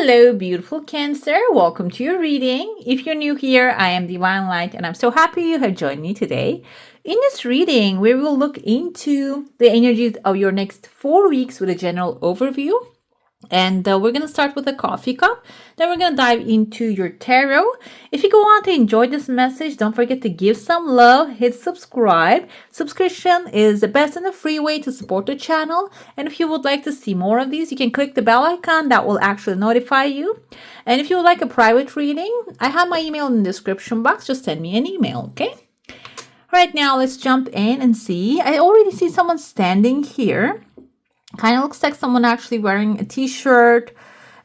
Hello, beautiful Cancer. Welcome to your reading. If you're new here, I am Divine Light, and I'm so happy you have joined me today. In this reading, we will look into the energies of your next 4 weeks with a general overview. And we're going to start with a coffee cup. Then we're going to dive into your tarot. If you go on to enjoy this message, don't forget to give some love, hit subscribe. Subscription is the best and the free way to support the channel. And if you would like to see more of these, you can click the bell icon that will actually notify you. And if you would like a private reading, I have my email in the description box. Just send me an email, okay? Right now, let's jump in and see. I already see someone standing here. Kind of looks like someone actually wearing a t-shirt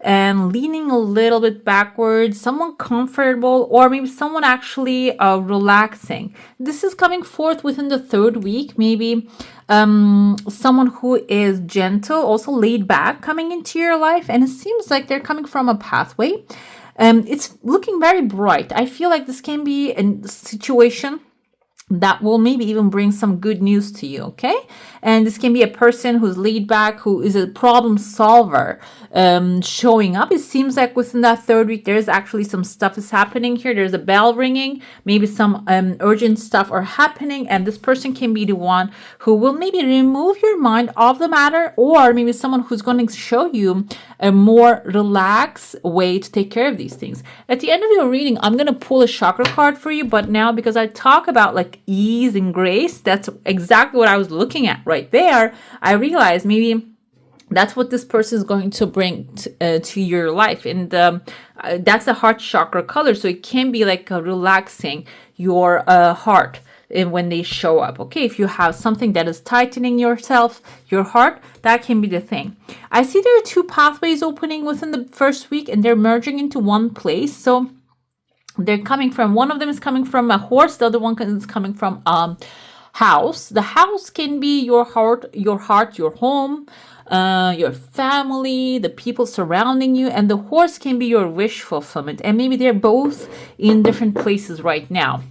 and leaning a little bit backwards, someone comfortable, or maybe someone actually relaxing. This is coming forth within the 3rd week, maybe someone who is gentle, also laid back coming into your life, and it seems like they're coming from a pathway. It's looking very bright. I feel like this can be a situation that will maybe even bring some good news to you, okay? And this can be a person who's laid back, who is a problem solver, showing up. It seems like within that 3rd week, there's actually some stuff is happening here. There's a bell ringing, maybe some urgent stuff are happening, and this person can be the one who will maybe remove your mind off the matter, or maybe someone who's going to show you a more relaxed way to take care of these things. At the end of your reading, I'm going to pull a chakra card for you, but now because I talk about like ease and grace, that's exactly what I was looking at right there. I realized maybe that's what this person is going to bring to your life, and that's a heart chakra color, so it can be like relaxing your heart when they show up. Okay, if you have something that is tightening your heart, that can be the thing. I see there are 2 pathways opening within the 1st week, and they're merging into one place. So they're coming from, one of them is coming from a horse, the other one is coming from house. The house can be your heart, your home, your family, the people surrounding you, and the horse can be your wish fulfillment. And maybe they're both in different places right now.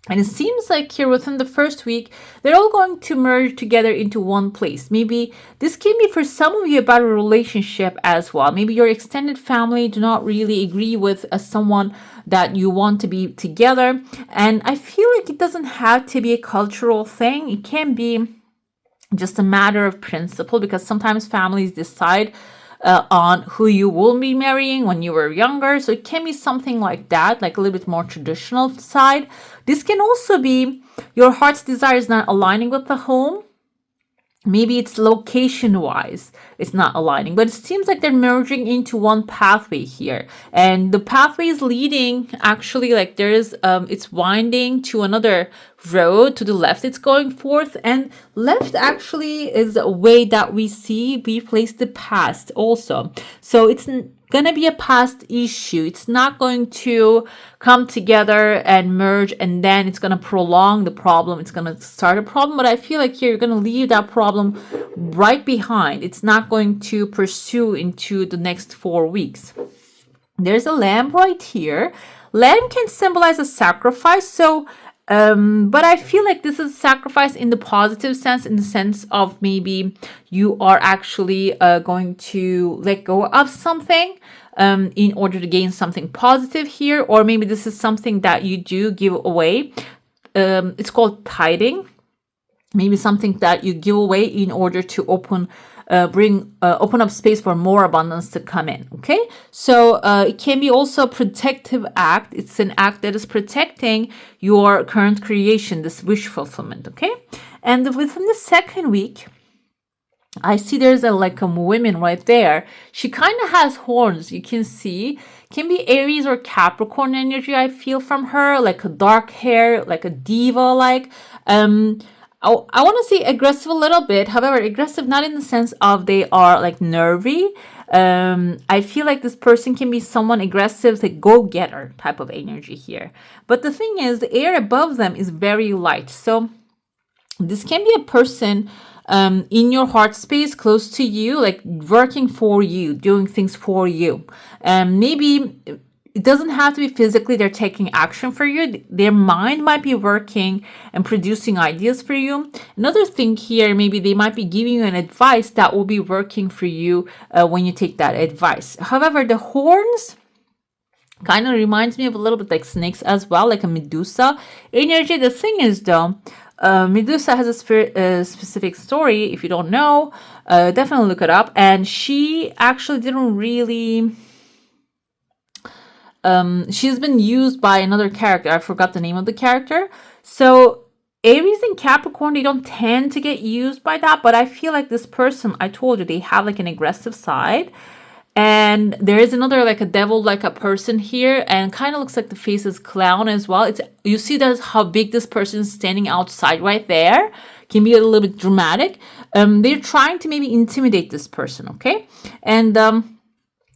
And it seems like here within the 1st week, they're all going to merge together into one place. Maybe this can be for some of you about a relationship as well. Maybe your extended family do not really agree with someone that you want to be together. And I feel like it doesn't have to be a cultural thing. It can be just a matter of principle, because sometimes families decide on who you will be marrying when you were younger. So it can be something like that, like a little bit more traditional side. This can also be your heart's desire is not aligning with the home. Maybe it's location-wise, it's not aligning, but it seems like they're merging into one pathway here. And the pathway is leading, actually, like there's, it's winding to another road to the left. It's going forth, and left actually is a way that we place the past also. So it's going to be a past issue. It's not going to come together and merge, and then it's going to prolong the problem. It's going to start a problem, but I feel like here you're going to leave that problem right behind. It's not going to pursue into the next 4 weeks. There's a lamb right here. Lamb can symbolize a sacrifice. So but I feel like this is sacrifice in the positive sense, in the sense of maybe you are actually going to let go of something in order to gain something positive here. Or maybe this is something that you do give away. It's called tithing. Maybe something that you give away in order to open up space for more abundance to come in. Okay, so it can be also a protective act. It's an act that is protecting your current creation, this wish fulfillment. Okay, and within the 2nd week, I see there's a woman right there. She kind of has horns. You can see. Can be Aries or Capricorn energy. I feel from her, like a dark hair, like a diva, I want to say aggressive a little bit. However, aggressive not in the sense of they are like nervy. I feel like this person can be someone aggressive, like go-getter type of energy here. But the thing is, the air above them is very light. So this can be a person in your heart space, close to you, like working for you, doing things for you. Maybe it doesn't have to be physically they're taking action for you. Their mind might be working and producing ideas for you. Another thing here, maybe they might be giving you an advice that will be working for you when you take that advice. However, the horns kind of reminds me of a little bit like snakes as well, like a Medusa energy. The thing is though, Medusa has a specific story. If you don't know, definitely look it up. And she actually didn't really... she's been used by another character. I forgot the name of the character. So Aries and Capricorn, they don't tend to get used by that. But I feel like this person, I told you, they have like an aggressive side. And there is another like a devil, like a person here, and kind of looks like the face is clown as well. It's, you see that's how big this person is standing outside right there. Can be a little bit dramatic. They're trying to maybe intimidate this person, okay? And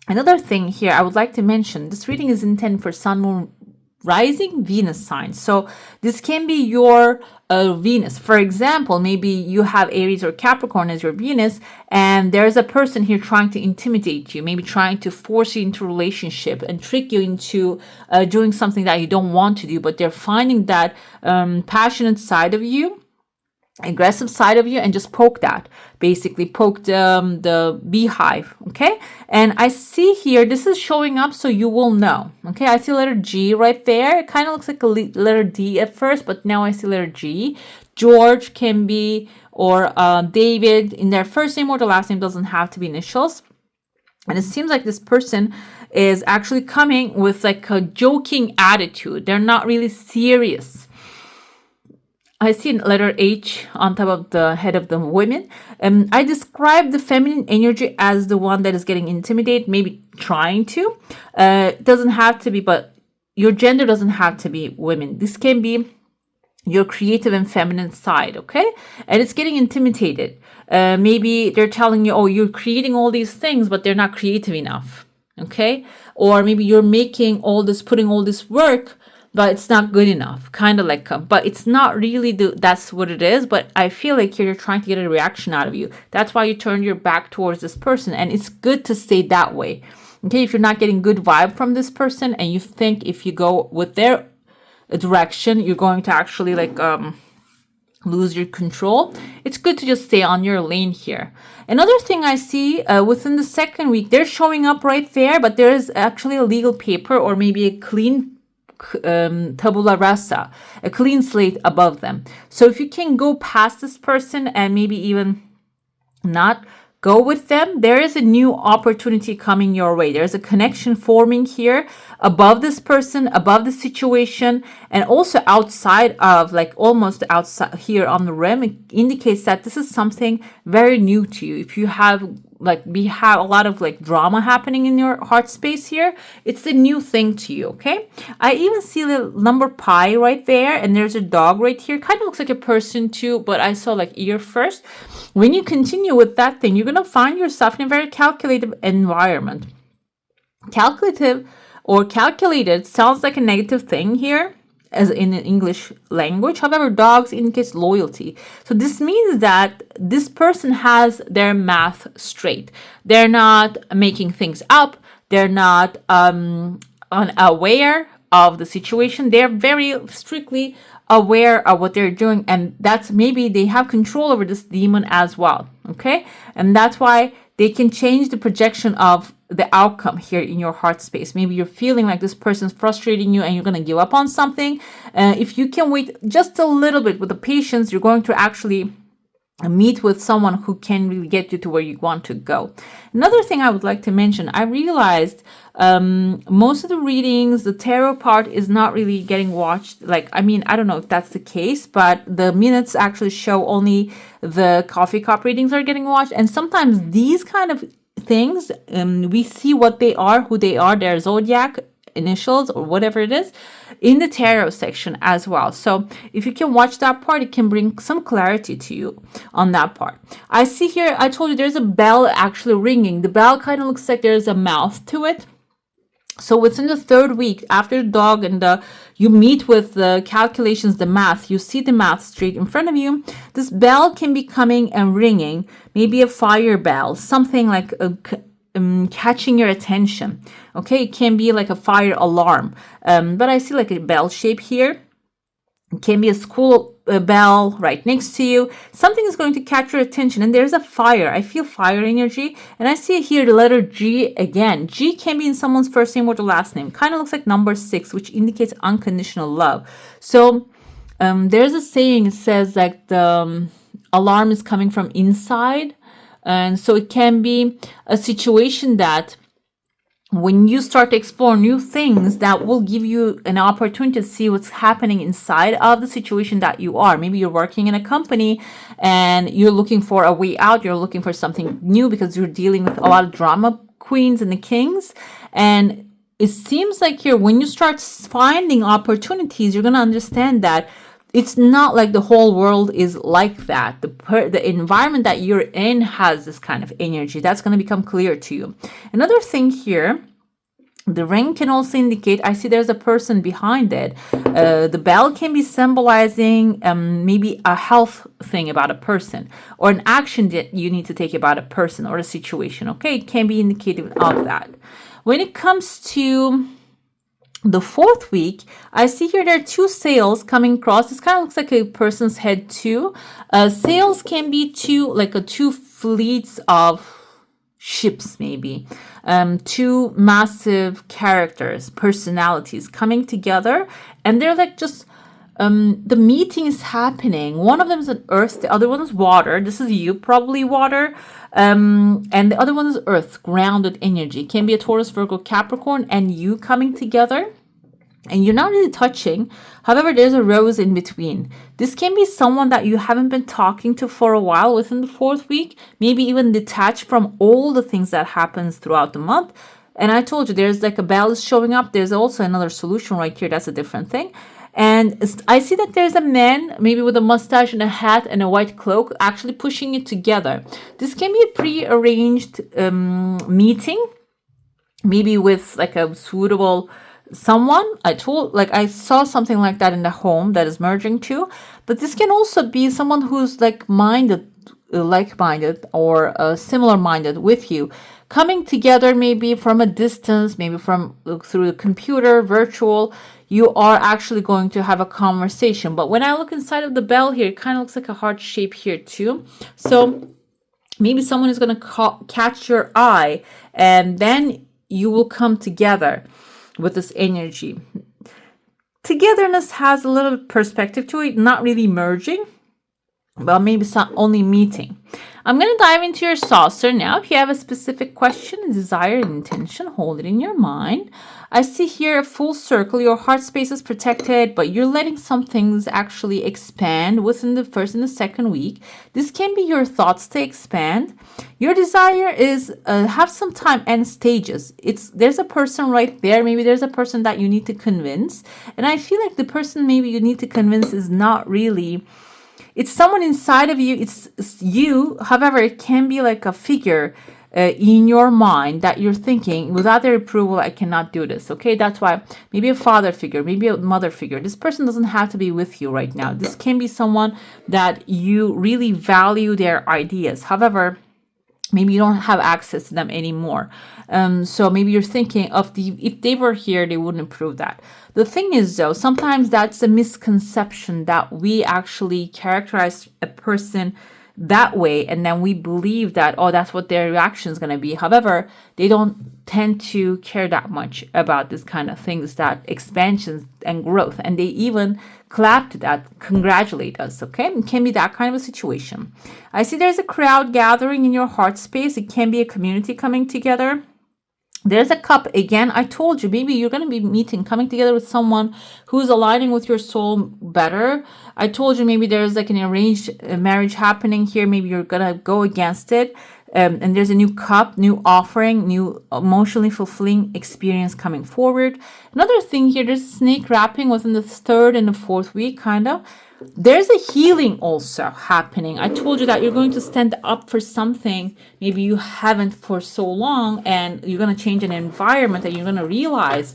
another thing here I would like to mention, this reading is intended for Sun, Moon, Rising, Venus signs. So this can be your Venus. For example, maybe you have Aries or Capricorn as your Venus, and there's a person here trying to intimidate you, maybe trying to force you into a relationship and trick you into doing something that you don't want to do, but they're finding that passionate side of you, aggressive side of you, and just poke that, basically poke the beehive. Okay, and I see here this is showing up so you will know. Okay, I see letter G right there. It kind of looks like a letter D at first, but now I see letter G. George can be, or David, in their first name or the last name, doesn't have to be initials. And it seems like this person is actually coming with like a joking attitude. They're not really serious. I see letter H on top of the head of the women. I describe the feminine energy as the one that is getting intimidated, maybe trying to. It doesn't have to be, but your gender doesn't have to be women. This can be your creative and feminine side, okay? And it's getting intimidated. Maybe they're telling you, oh, you're creating all these things, but they're not creative enough, okay? Or maybe you're making all this, putting all this work, but it's not good enough, kind of like, but it's not really, that's what it is. But I feel like you're trying to get a reaction out of you. That's why you turn your back towards this person. And it's good to stay that way. Okay, if you're not getting good vibe from this person and you think if you go with their direction, you're going to actually like lose your control, it's good to just stay on your lane here. Another thing I see within the second week, they're showing up right there, but there is actually a legal paper or maybe a clean tabula rasa, a clean slate above them. So if you can go past this person and maybe even not go with them, there is a new opportunity coming your way. There's a connection forming here above this person, above the situation, and also outside of, like almost outside here on the rim. It indicates that this is something very new to you. If you have we have a lot of like drama happening in your heart space here, it's a new thing to you. Okay, I even see the number pi right there, and there's a dog right here. Kind of looks like a person too, but I saw like ear first. When you continue with that thing, you're gonna find yourself in a very calculative environment. Calculative or calculated sounds like a negative thing here, as in the English language. However, dogs indicates loyalty. So this means that this person has their math straight. They're not making things up. They're not unaware of the situation. They're very strictly aware of what they're doing. And that's maybe they have control over this demon as well. Okay. And that's why they can change the projection of the outcome here in your heart space. Maybe you're feeling like this person's frustrating you and you're going to give up on something. If you can wait just a little bit with the patience, you're going to actually meet with someone who can really get you to where you want to go. Another thing I would like to mention, I realized most of the readings, the tarot part is not really getting watched. Like, I mean, I don't know if that's the case, but the minutes actually show only the coffee cup readings are getting watched. And sometimes these kind of things, we see what they are, who they are, their zodiac initials or whatever it is, in the tarot section as well. So if you can watch that part, it can bring some clarity to you on that part. I see here, I told you there's a bell actually ringing. The bell kind of looks like there's a mouth to it. So within the third week, after the dog and you meet with the calculations, the math, you see the math straight in front of you. This bell can be coming and ringing, maybe a fire bell, something like catching your attention. Okay, it can be like a fire alarm, but I see like a bell shape here. It can be a school bell right next to you. Something is going to catch your attention, and there's a fire. I feel fire energy, and I see here the letter G again. G can be in someone's first name or the last name. Kind of looks like number 6, which indicates unconditional love. So there's a saying, it says like the alarm is coming from inside. And so it can be a situation that when you start to explore new things, that will give you an opportunity to see what's happening inside of the situation that you are. Maybe you're working in a company and you're looking for a way out. You're looking for something new because you're dealing with a lot of drama queens and the kings. And it seems like here, when you start finding opportunities, you're going to understand that it's not like the whole world is like that. The environment that you're in has this kind of energy. That's going to become clear to you. Another thing here, the ring can also indicate, I see there's a person behind it. The bell can be symbolizing maybe a health thing about a person, or an action that you need to take about a person or a situation. Okay, it can be indicative of that. When it comes to the 4th week, I see here there are 2 sails coming across. This kind of looks like a person's head too. Sails can be 2 fleets of ships, maybe. 2 massive characters, personalities coming together, and they're like just the meeting is happening. One of them is an earth, the other one is water. This is you, probably water. And the other one is earth, grounded energy. It can be a Taurus, Virgo, Capricorn, and you coming together. And you're not really touching. However, there's a rose in between. This can be someone that you haven't been talking to for a while within the 4th week, maybe even detached from all the things that happens throughout the month. And I told you, there's like a bell is showing up. There's also another solution right here. That's a different thing. And I see that there's a man, maybe with a mustache and a hat and a white cloak, actually pushing it together. This can be a pre-arranged meeting, maybe with like a suitable someone. I saw something like that in the home that is merging too. But this can also be someone who's like-minded or similar-minded with you, coming together maybe from a distance, maybe from through the computer, virtual. You are actually going to have a conversation. But when I look inside of the bell here, it kind of looks like a heart shape here too. So maybe someone is going to catch your eye, and then you will come together with this energy. Togetherness has a little perspective to it, not really merging, but maybe only meeting. I'm going to dive into your saucer now. If you have a specific question, desire, and intention, hold it in your mind. I see here a full circle. Your heart space is protected, but you're letting some things actually expand within the 1st and the 2nd week. This can be your thoughts to expand. Your desire is have some time and stages. There's a person right there. Maybe there's a person that you need to convince. And I feel like the person maybe you need to convince is not really... It's someone inside of you. It's you. However, it can be like a figure in your mind that you're thinking, without their approval, I cannot do this. Okay, that's why maybe a father figure, maybe a mother figure. This person doesn't have to be with you right now. This can be someone that you really value their ideas. However, maybe you don't have access to them anymore. So maybe you're thinking if they were here, they wouldn't approve that. The thing is, though, sometimes that's a misconception that we actually characterize a person that way, and then we believe that, oh, that's what their reaction is going to be. However, they don't tend to care that much about this kind of things, that expansions and growth, and they even clap to that, congratulate us. Okay, it can be that kind of a situation. I see there's a crowd gathering in your heart space. It can be a community coming together. There's a cup again. I told you, maybe you're going to be coming together with someone who's aligning with your soul better. I told you maybe there's like an arranged marriage happening here. Maybe you're going to go against it. And there's a new cup, new offering, new emotionally fulfilling experience coming forward. Another thing here, there's snake wrapping within the 3rd and the 4th week, kind of. There's a healing also happening. I told you that you're going to stand up for something maybe you haven't for so long, and you're going to change an environment, and you're going to realize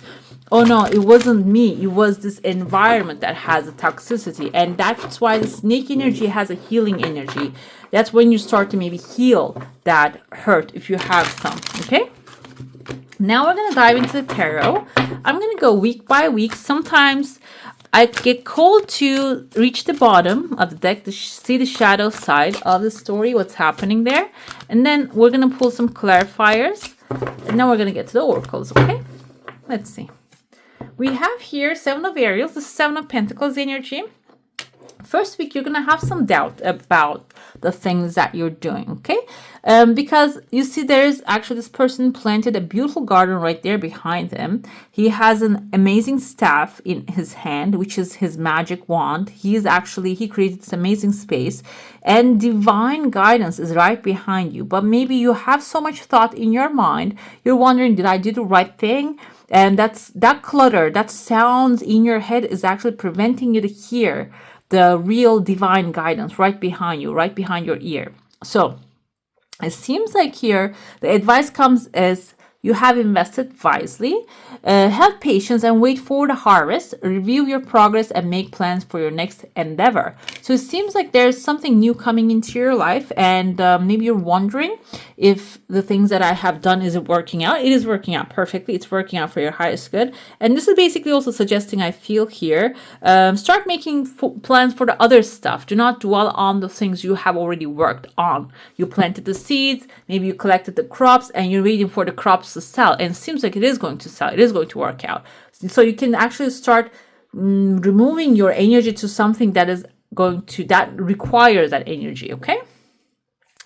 oh no, it wasn't me. It was this environment that has a toxicity. And that's why the snake energy has a healing energy. That's when you start to maybe heal that hurt if you have some. Okay. Now we're going to dive into the tarot. I'm going to go week by week. Sometimes I get called to reach the bottom of the deck to see the shadow side of the story, what's happening there. And then we're going to pull some clarifiers. And now we're going to get to the oracles, okay? Let's see. We have here Seven of Ariels, the Seven of Pentacles energy. First week, you're going to have some doubt about the things that you're doing, okay? Because you see there's actually this person planted a beautiful garden right there behind him. He has an amazing staff in his hand, which is his magic wand. He created this amazing space, and divine guidance is right behind you. But maybe you have so much thought in your mind, you're wondering, did I do the right thing? And that clutter, that sounds in your head is actually preventing you to hear the real divine guidance right behind you, right behind your ear. So it seems like here the advice comes as you have invested wisely, have patience and wait for the harvest, review your progress and make plans for your next endeavor. So it seems like there's something new coming into your life, and maybe you're wondering if the things that I have done is working out. It is working out perfectly. It's working out for your highest good. And this is basically also suggesting, I feel here, start making plans for the other stuff. Do not dwell on the things you have already worked on. You planted the seeds, maybe you collected the crops, and you're waiting for the crops to sell, and it seems like it is going to sell. It is going to work out. So you can actually start removing your energy to something that requires that energy. Okay.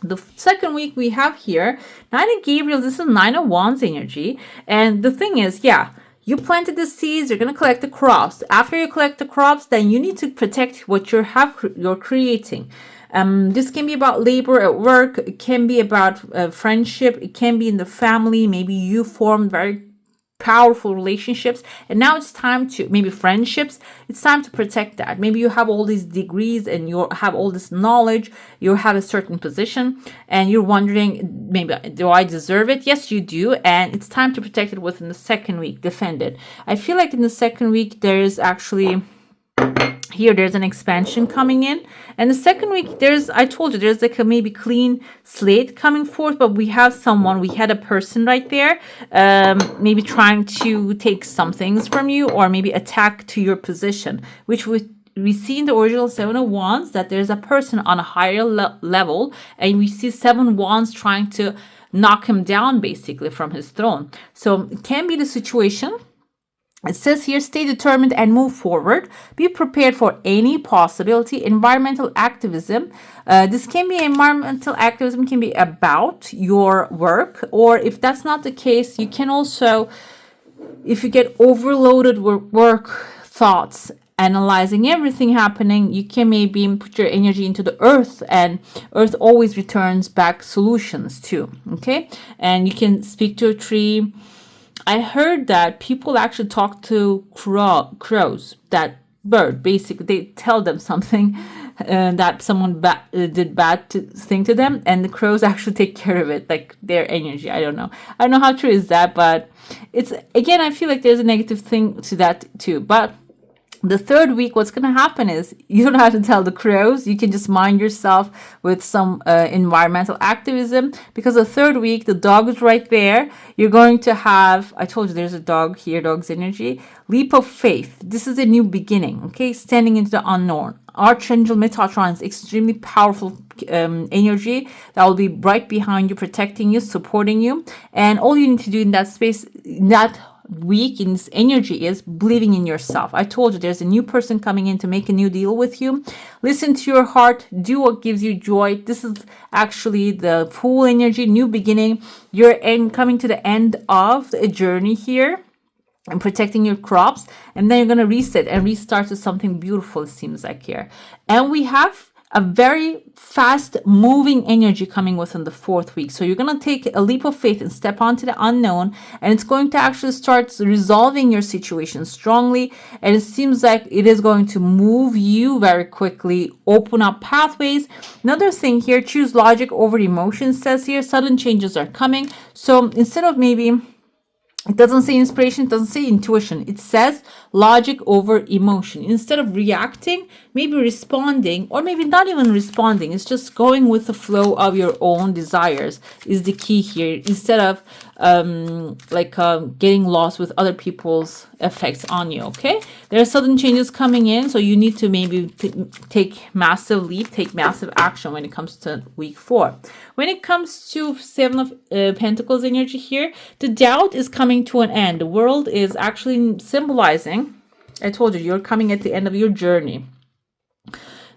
The second week we have here Knight of Gabriel. This is Nine of Wands energy, and the thing is, you planted the seeds. You're going to collect the crops. After you collect the crops, then you need to protect what you're creating. This can be about labor at work. It can be about friendship. It can be in the family. Maybe you formed very powerful relationships, and now it's time to, maybe friendships, it's time to protect that. Maybe you have all these degrees and you have all this knowledge, you have a certain position, and you're wondering, maybe, do I deserve it? Yes, you do, and it's time to protect it within the second week. Defend it. I feel like in the second week there's actually there's an expansion coming in, and the second week there's like a maybe clean slate coming forth, but we had a person right there maybe trying to take some things from you, or maybe attack to your position, which we see in the original Seven of Wands that there's a person on a higher level, and we see Seven Wands trying to knock him down basically from his throne. So it can be the situation. It says here, stay determined and move forward. Be prepared for any possibility. Environmental activism. This can be environmental activism, can be about your work. Or if that's not the case, you can also, if you get overloaded with work thoughts, analyzing everything happening, you can maybe put your energy into the earth, and earth always returns back solutions too. Okay. And you can speak to a tree. I heard that people actually talk to crows, that bird. Basically, they tell them something that someone did bad thing to them, and the crows actually take care of it, like their energy. I don't know how true is that, but it's, again, I feel like there's a negative thing to that too. But the third week, what's going to happen is you don't have to tell the crows. You can just mind yourself with some environmental activism, because the third week, the dog is right there. You're going to have, I told you there's a dog here, dog's energy. Leap of faith. This is a new beginning, okay? Standing into the unknown. Archangel Metatron is extremely powerful energy that will be right behind you, protecting you, supporting you. And all you need to do in that space, that week in this energy, is believing in yourself. I told you there's a new person coming in to make a new deal with you. Listen to your heart, do what gives you joy. This is actually the full energy, new beginning. You're coming to the end of a journey here and protecting your crops, and then you're going to reset and restart to something beautiful, it seems like here. And we have a very fast moving energy coming within the fourth week. So you're going to take a leap of faith and step onto the unknown, and it's going to actually start resolving your situation strongly. And it seems like it is going to move you very quickly, open up pathways. Another thing here, choose logic over emotion, says here. Sudden changes are coming. So instead of maybe It doesn't say inspiration, it doesn't say intuition. It says logic over emotion. Instead of reacting, maybe responding, or maybe not even responding. It's just going with the flow of your own desires is the key here. Instead of getting lost with other people's effects on you, okay? There are sudden changes coming in, so you need to maybe take massive leap, take massive action when it comes to week 4. When it comes to 7 of Pentacles energy here, the doubt is coming to an end. The world is actually symbolizing, I told you, you're coming at the end of your journey.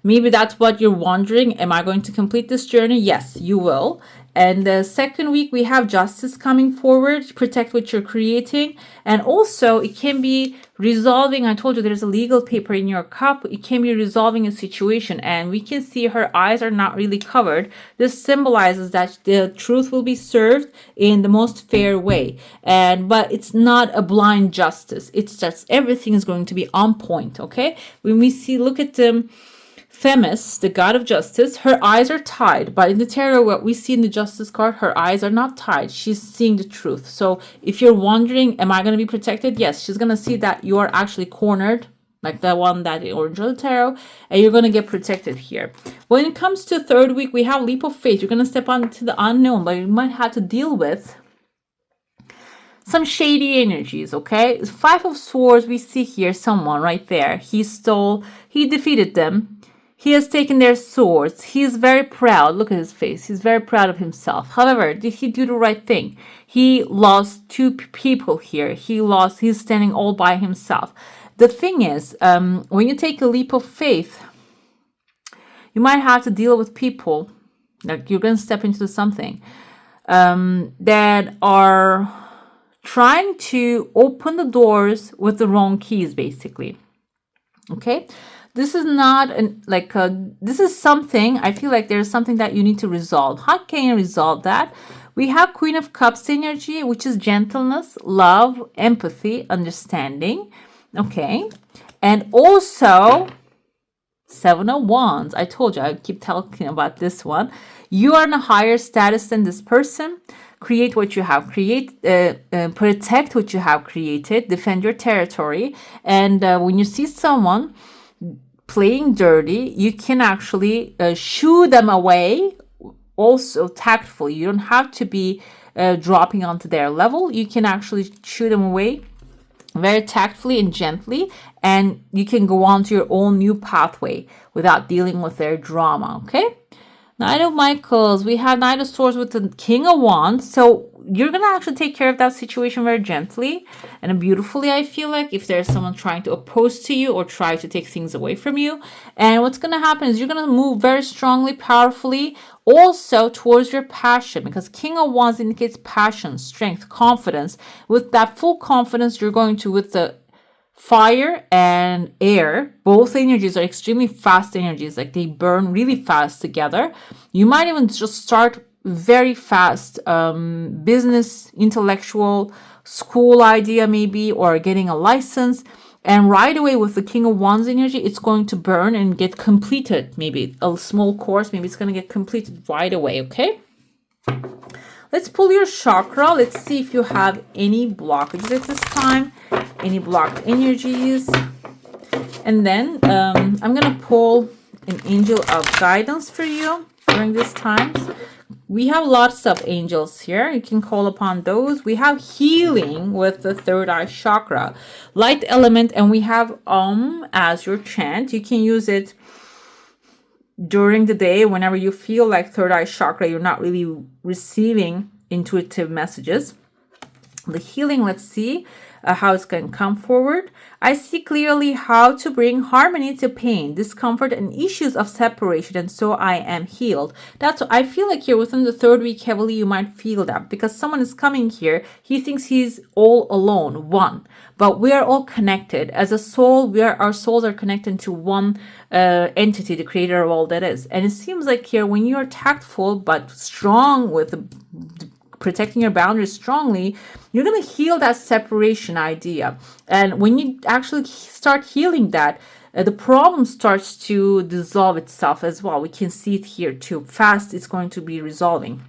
Maybe that's what you're wondering. Am I going to complete this journey? Yes, you will. And the second week, we have justice coming forward. Protect what you're creating. And also, it can be resolving. I told you there's a legal paper in your cup. It can be resolving a situation. And we can see her eyes are not really covered. This symbolizes that the truth will be served in the most fair way. But it's not a blind justice. It's just everything is going to be on point, okay? When we see, look at the Themis, the god of justice, her eyes are tied, but in the tarot, what we see in the justice card, her eyes are not tied. She's seeing the truth. So if you're wondering, am I going to be protected? Yes, she's going to see that you are actually cornered, like the one that in Orange of the Tarot, and you're going to get protected here. When it comes to third week, we have leap of faith. You're going to step onto the unknown, but you might have to deal with some shady energies, okay? 5 of Swords, we see here someone right there. He defeated them. He has taken their swords. He is very proud. Look at his face. He's very proud of himself. However, did he do the right thing? He lost 2 people here. He's standing all by himself. The thing is, when you take a leap of faith, you might have to deal with people, like you're going to step into something, that are trying to open the doors with the wrong keys, basically. Okay? This is not this is something, I feel like there's something that you need to resolve. How can you resolve that? We have Queen of Cups energy, which is gentleness, love, empathy, understanding. Okay. And also 7 of Wands. I told you, I keep talking about this one. You are in a higher status than this person. Create what you have protect what you have created, defend your territory. And when you see someone playing dirty, you can actually shoo them away also tactfully. You don't have to be dropping onto their level. You can actually shoo them away very tactfully and gently, and you can go on to your own new pathway without dealing with their drama, okay? Knight of Michaels, we have Knight of Swords with the King of Wands. So you're going to actually take care of that situation very gently and beautifully, I feel like, if there's someone trying to oppose to you or try to take things away from you. And what's going to happen is you're going to move very strongly, powerfully, also towards your passion, because King of Wands indicates passion, strength, confidence. With that full confidence, you're going to, with the fire and air, both energies are extremely fast energies, like they burn really fast together. You might even just start very fast business, intellectual, school idea maybe, or getting a license, and right away with the King of Wands energy, it's going to burn and get completed. Maybe a small course, maybe it's going to get completed right away. Okay, let's pull your chakra. Let's see if you have any blockages at this time, any blocked energies. And then I'm going to pull an angel of guidance for you during these times. We have lots of angels here. You can call upon those. We have healing with the third eye chakra, light element, and we have as your chant. You can use it during the day whenever you feel like third eye chakra, you're not really receiving intuitive messages. The healing, let's see how it's going to come forward. I see clearly how to bring harmony to pain, discomfort, and issues of separation, and so I am healed. That's what I feel like here within the third week heavily, you might feel that because someone is coming here. He thinks he's all alone, one, but we are all connected. As a soul, our souls are connected to one entity, the creator of all that is. And it seems like here, when you are tactful but strong with protecting your boundaries strongly, you're going to heal that separation idea. And when you actually start healing that, the problem starts to dissolve itself as well. We can see it here too. Fast it's going to be resolving.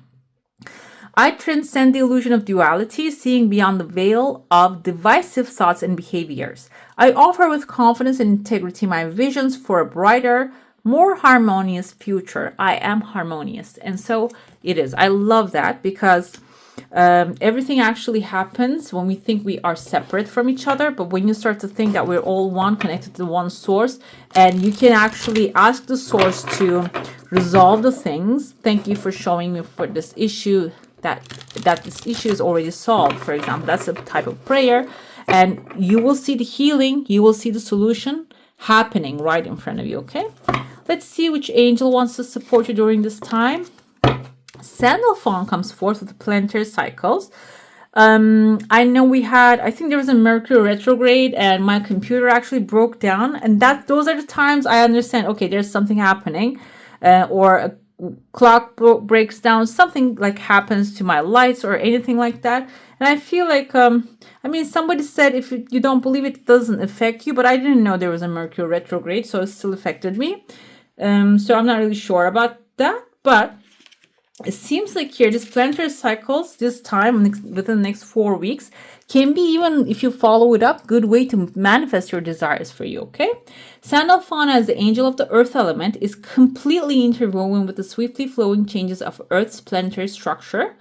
I transcend the illusion of duality, seeing beyond the veil of divisive thoughts and behaviors. I offer with confidence and integrity my visions for a brighter, more harmonious future. I am harmonious. And so it is. I love that because everything actually happens when we think we are separate from each other. But when you start to think that we're all one, connected to one source, and you can actually ask the source to resolve the things. Thank you for showing me for this issue that this issue is already solved. For example, that's a type of prayer, and you will see the healing. You will see the solution happening right in front of you. Okay, let's see which angel wants to support you during this time. Sandalphon comes forth with the planetary cycles. I know I think there was a Mercury retrograde and my computer actually broke down, and those are the times I understand, okay, there's something happening, or a clock breaks down, something like happens to my lights or anything like that. And I feel like, somebody said if you don't believe it doesn't affect you, but I didn't know there was a Mercury retrograde, so it still affected me. So I'm not really sure about that, but it seems like here, this planetary cycles, this time within the next 4 weeks, can be, even if you follow it up, good way to manifest your desires for you, okay? Sandalphon, as the angel of the earth element, is completely interwoven with the swiftly flowing changes of Earth's planetary structure.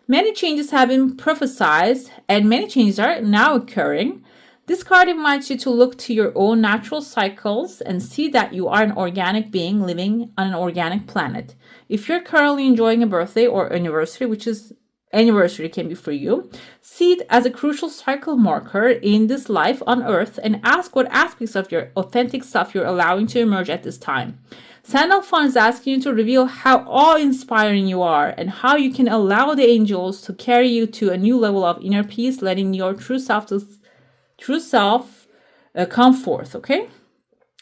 Many changes have been prophesied, and many changes are now occurring. This card invites you to look to your own natural cycles and see that you are an organic being living on an organic planet. If you're currently enjoying a birthday or anniversary, which is anniversary can be for you, see it as a crucial cycle marker in this life on Earth and ask what aspects of your authentic self you're allowing to emerge at this time. Sandalphon is asking you to reveal how awe-inspiring you are and how you can allow the angels to carry you to a new level of inner peace, letting your true self come forth. Okay,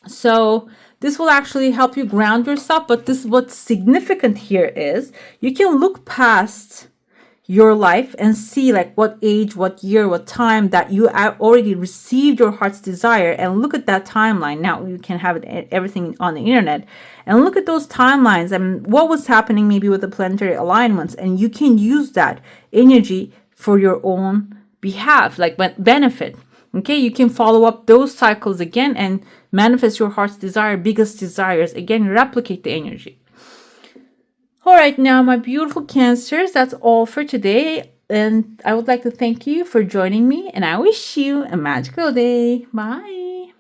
so this will actually help you ground yourself, but what's significant here is you can look past your life and see like what age, what year, what time that you already received your heart's desire, and look at that timeline. Now you can have everything on the internet and look at those timelines and what was happening maybe with the planetary alignments, and you can use that energy for your own behalf, like benefit. Okay, you can follow up those cycles again and manifest your heart's desire, biggest desires. Again, replicate the energy. All right, now my beautiful Cancers, that's all for today. And I would like to thank you for joining me, and I wish you a magical day. Bye.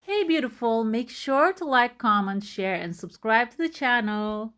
Hey, beautiful. Make sure to like, comment, share, and subscribe to the channel.